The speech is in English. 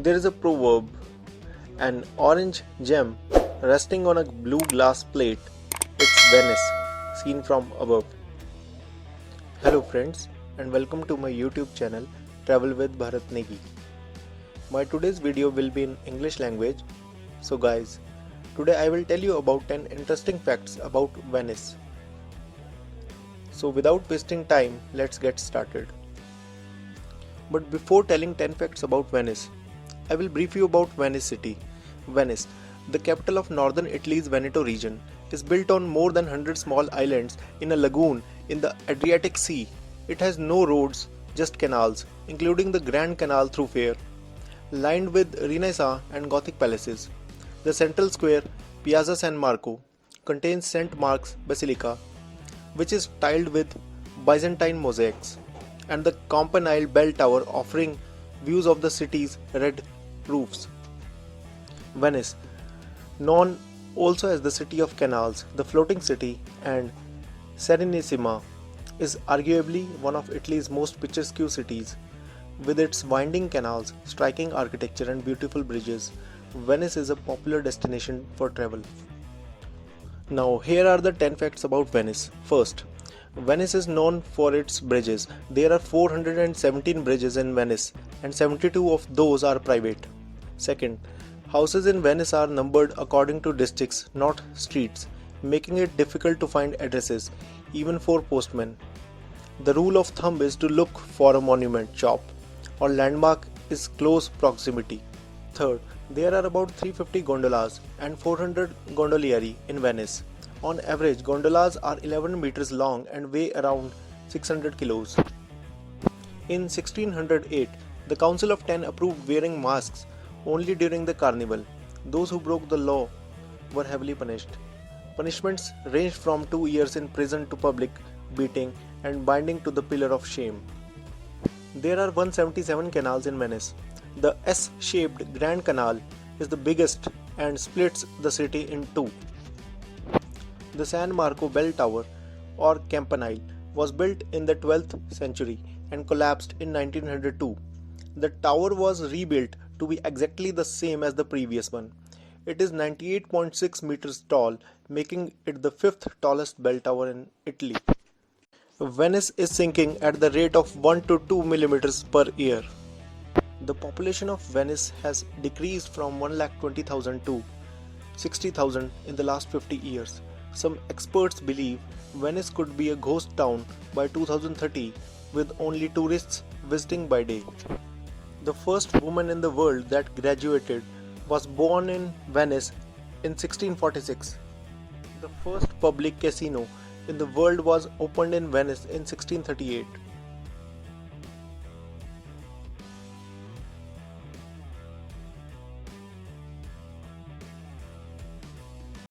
There is a proverb, an orange gem resting on a blue glass plate. It's Venice, seen from above. Hello friends and welcome to my YouTube channel Travel with Bharat Negi. My today's video will be in English language. So guys, today I will tell you about 10 interesting facts about Venice. So without wasting time, let's get started. But before telling 10 facts about Venice, I will brief you about Venice city. Venice, the capital of northern Italy's Veneto region, is built on more than 100 small islands in a lagoon in the Adriatic Sea. It has no roads, just canals, including the Grand Canal through Fair, lined with Renaissance and Gothic palaces. The central square, Piazza San Marco, contains St. Mark's Basilica, which is tiled with Byzantine mosaics, and the Campanile Bell Tower offering views of the city's red roofs. Venice, known also as the City of Canals, the Floating City, and Serenissima, is arguably one of Italy's most picturesque cities. With its winding canals, striking architecture, and beautiful bridges, Venice is a popular destination for travel. Now, here are the 10 facts about Venice. First, Venice is known for its bridges. There are 417 bridges in Venice, and 72 of those are private. Second, houses in Venice are numbered according to districts, not streets, making it difficult to find addresses, even for postmen. The rule of thumb is to look for a monument, shop, or landmark in close proximity. Third, there are about 350 gondolas and 400 gondolieri in Venice. On average, gondolas are 11 meters long and weigh around 600 kilos. In 1608, the Council of Ten approved wearing masks only during the carnival. Those who broke the law were heavily punished. Punishments ranged from 2 years in prison to public beating and binding to the pillar of shame. There are 177 canals in Venice. The S-shaped Grand Canal is the biggest and splits the city in two. The San Marco Bell Tower, or Campanile, was built in the 12th century and collapsed in 1902. The tower was rebuilt to be exactly the same as the previous one. It is 98.6 meters tall, making it the fifth tallest bell tower in Italy. Venice is sinking at the rate of 1 to 2 millimeters per year. The population of Venice has decreased from 120,000 to 60,000 in the last 50 years. Some experts believe Venice could be a ghost town by 2030 with only tourists visiting by day. The first woman in the world that graduated was born in Venice in 1646. The first public casino in the world was opened in Venice in 1638.